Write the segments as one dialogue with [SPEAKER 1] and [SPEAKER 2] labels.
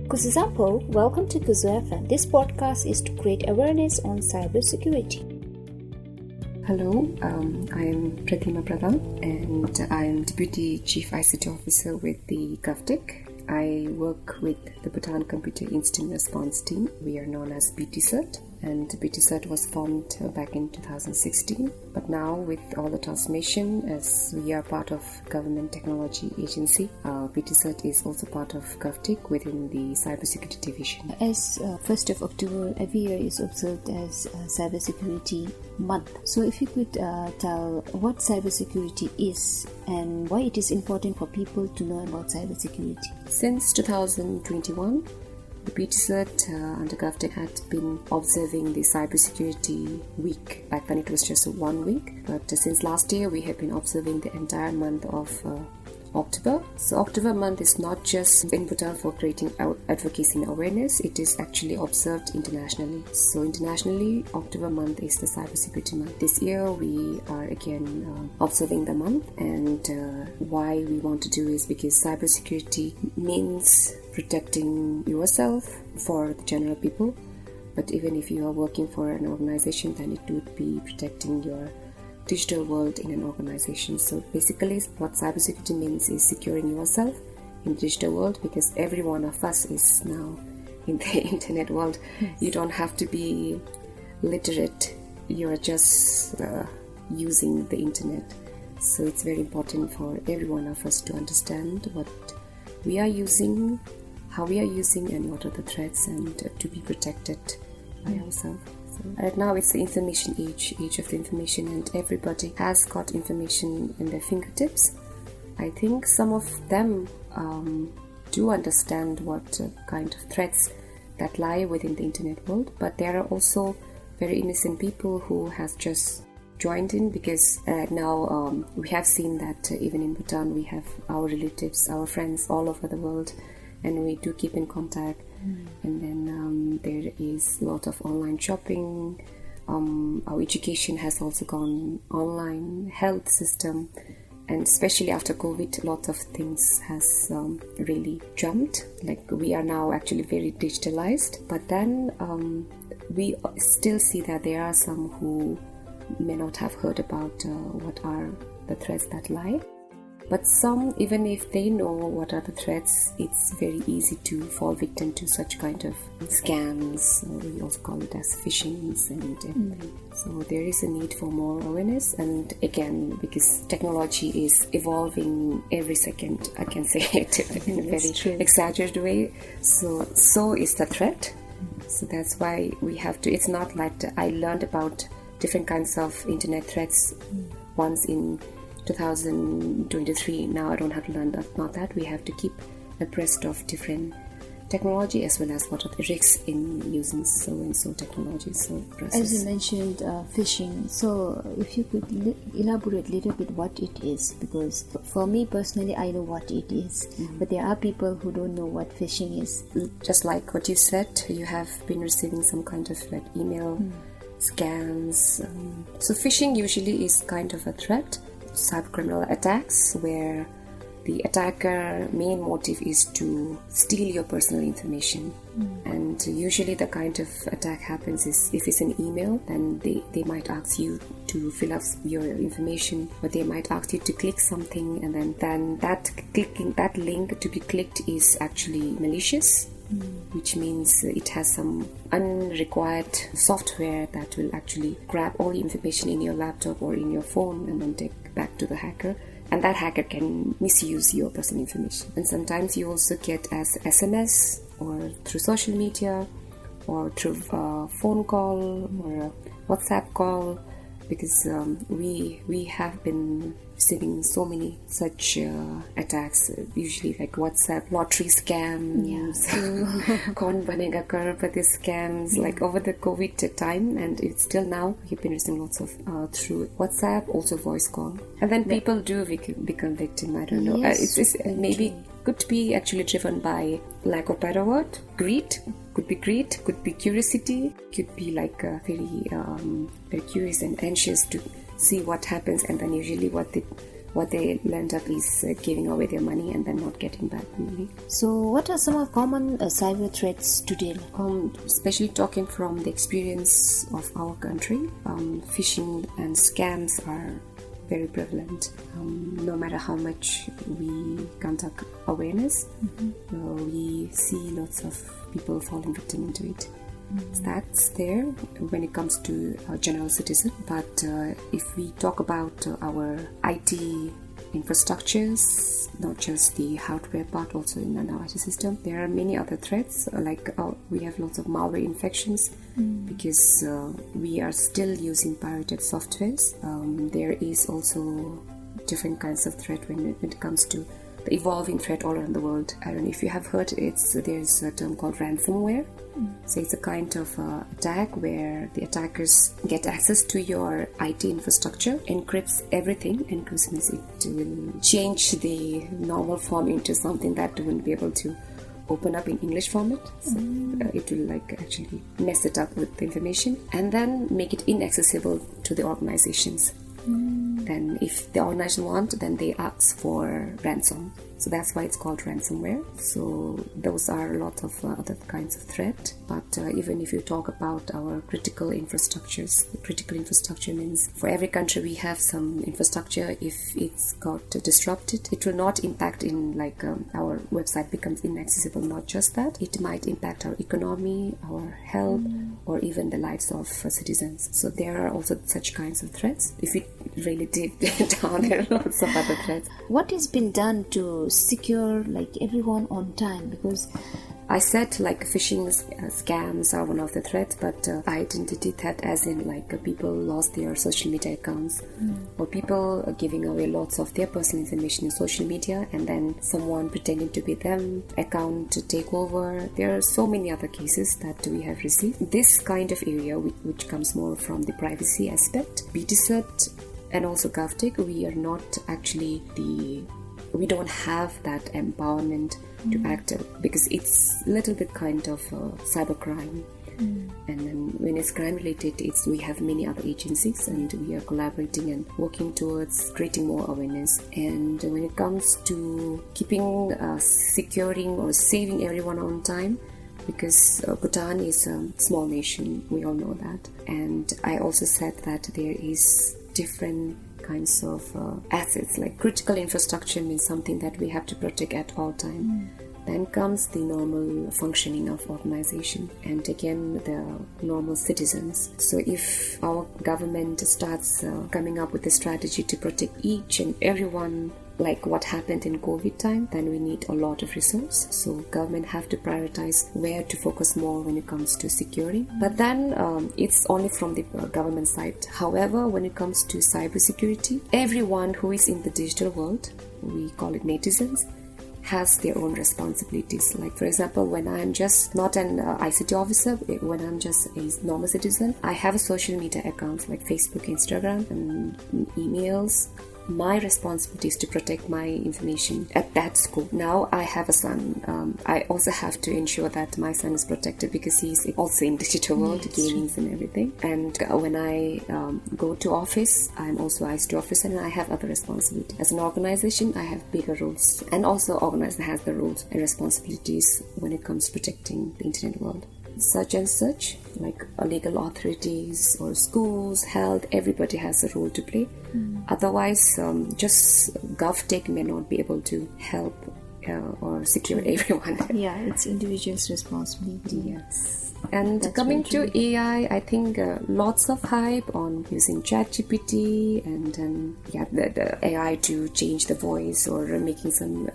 [SPEAKER 1] Kuzuzapo, welcome to Kuzu FM. This podcast is to create awareness on cybersecurity.
[SPEAKER 2] Hello, I am Pratima Pradhan and I am Deputy Chief ICT Officer with the GovTech. I work with the Bhutan Computer Incident Response Team. We are known as BTCERT, and BTCERT was formed back in 2016. But now with all the transformation, as we are part of Government Technology Agency, BTCERT is also part of GovTech within the Cybersecurity Division.
[SPEAKER 1] As 1st of October every year is observed as Cybersecurity Month. So if you could tell what cybersecurity is and why it is important for people to know about cybersecurity.
[SPEAKER 2] Since 2021, the BTCERT under GovTech had been observing the Cybersecurity Week. Back then it was just 1 week, but since last year we have been observing the entire month of October. So October month is not just in Bhutan for creating advocacy and awareness, it is actually observed internationally. So internationally, October month is the cybersecurity month. This year we are again observing the month, and why we want to do is because cybersecurity means protecting yourself for the general people, but even if you are working for an organization, then it would be protecting your digital world in an organization. So basically what cybersecurity means is securing yourself in the digital world, because every one of us is now in the internet world. Yes. You don't have to be literate, you're just using the internet. So it's very important for every one of us to understand what we are using, how we are using, and what are the threats, and to be protected by ourselves. So right now it's the information age of the information, and everybody has got information in their fingertips. I think some of them do understand what kind of threats that lie within the internet world, but there are also very innocent people who has just joined in, because now we have seen that even in Bhutan we have our relatives, our friends all over the world, and we do keep in contact. And then there is a lot of online shopping. Our education has also gone online, health system, and especially after COVID, a lot of things has really jumped. Like we are now actually very digitalized, but then we still see that there are some who may not have heard about what are the threats that lie. But some, even if they know what are the threats, it's very easy to fall victim to such kind of scams. We also call it as phishings and everything. So there is a need for more awareness, and again, because technology is evolving every second, I can say it in a very exaggerated way. So is the threat. So that's why we have to. It's not like I learned about different kinds of internet threats once in 2023. Now I don't have to learn that. Not that we have to keep abreast of different technology, as well as what are the risks in using so and so technology. So process.
[SPEAKER 1] As you mentioned phishing, so if you could elaborate a little bit what it is, because for me personally I know what it is, but there are people who don't know what phishing is.
[SPEAKER 2] Just like what you said, you have been receiving some kind of like email scams. So phishing usually is kind of a threat. Cybercriminal attacks, where the attacker main motive is to steal your personal information. And usually the kind of attack happens is, if it's an email, then they might ask you to fill up your information, but they might ask you to click something, and then that link to be clicked is actually malicious, which means it has some unrequired software that will actually grab all the information in your laptop or in your phone and then take back to the hacker, and that hacker can misuse your personal information. And sometimes you also get as SMS or through social media or through a phone call or a WhatsApp call, because we have been receiving so many such attacks, usually like WhatsApp lottery scams, Kaun Banega Crorepati scams, like over the COVID time, and it's still now. We've been receiving lots of through WhatsApp, also voice call, and then people do become victim. I don't know. It's maybe could be actually driven by lack of better word, greed. Could be greed, could be curiosity, could be like very curious and anxious to see what happens, and then usually what they what they end up is giving away their money and then not getting back the money.
[SPEAKER 1] So what are some of common cyber threats today?
[SPEAKER 2] Especially talking from the experience of our country, phishing and scams are very prevalent. No matter how much we conduct awareness, we see lots of people falling victim into it. So that's there when it comes to a general citizen. But if we talk about our IT infrastructures, not just the hardware part, also in an IT system, there are many other threats. Like we have lots of malware infections because we are still using pirated softwares. There is also different kinds of threat when it comes to the evolving threat all around the world. I don't know if you have heard there's a term called ransomware. So it's a kind of attack where the attackers get access to your IT infrastructure, encrypts everything. Encrypts means it will change the normal form into something that wouldn't be able to open up in English format. So it will actually mess it up with the information and then make it inaccessible to the organizations. Then if the organization want, then they ask for ransom. So that's why it's called ransomware. So those are a lot of other kinds of threat. But even if you talk about our critical infrastructures, the critical infrastructure means for every country we have some infrastructure. If it's got disrupted, it will not impact in our website becomes inaccessible. Not just that, it might impact our economy, our health, or even the lives of citizens. So there are also such kinds of threats. If we really deep down, there are lots of other threats.
[SPEAKER 1] What has been done to secure everyone on time? Because
[SPEAKER 2] I said phishing scams are one of the threats, but identity threat as in people lost their social media accounts or people giving away lots of their personal information in social media and then someone pretending to be them, account to take over. There are so many other cases that we have received. This kind of area which comes more from the privacy aspect, BTCert and also GovTech, we are not actually we don't have that empowerment to act because it's a little bit kind of cybercrime. And then when it's crime related, we have many other agencies and we are collaborating and working towards creating more awareness. And when it comes to keeping, securing or saving everyone on time, because Bhutan is a small nation, we all know that. And I also said that there is different kinds of assets, like critical infrastructure means something that we have to protect at all time. Then comes the normal functioning of organization and again the normal citizens. So if our government starts coming up with a strategy to protect each and everyone, like what happened in COVID time, then we need a lot of resource. So government have to prioritize where to focus more when it comes to securing. But then it's only from the government side. However, when it comes to cybersecurity, everyone who is in the digital world, we call it netizens, has their own responsibilities. Like for example, when I'm just not an ICT officer, when I'm just a normal citizen, I have a social media accounts like Facebook, Instagram, and emails. My responsibility is to protect my information at that scope. Now I have a son. I also have to ensure that my son is protected because he's also in digital world, gamings and everything. And when I go to office, I'm also ICT officer and I have other responsibilities. As an organization, I have bigger roles. And also organization has the roles and responsibilities when it comes to protecting the internet world. Such and such, like legal authorities or schools, health, everybody has a role to play. Otherwise, just GovTech may not be able to help or secure everyone.
[SPEAKER 1] Yeah, it's individual's responsibility.
[SPEAKER 2] Yes. And coming to AI, I think lots of hype on using ChatGPT and the AI to change the voice or making some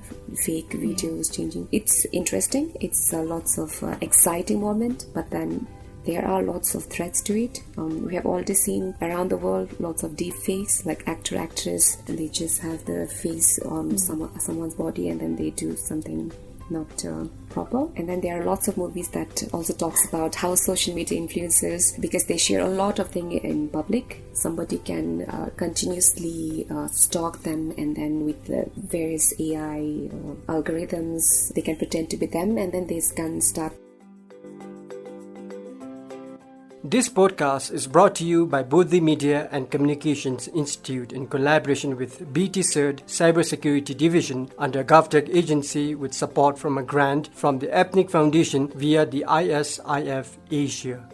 [SPEAKER 2] fake videos changing. It's interesting. It's lots of exciting moment, but then there are lots of threats to it. We have already seen around the world lots of deep fakes, like actor, actress, and they just have the face on someone's body and then they do something not proper. And then there are lots of movies that also talks about how social media influencers, because they share a lot of things in public, somebody can continuously stalk them, and then with the various AI algorithms, they can pretend to be them, and then they can start.
[SPEAKER 3] This podcast is brought to you by Bodhi Media and Communications Institute in collaboration with BT CERT Cybersecurity Division under GovTech Agency with support from a grant from the Ethnic Foundation via the ISIF Asia.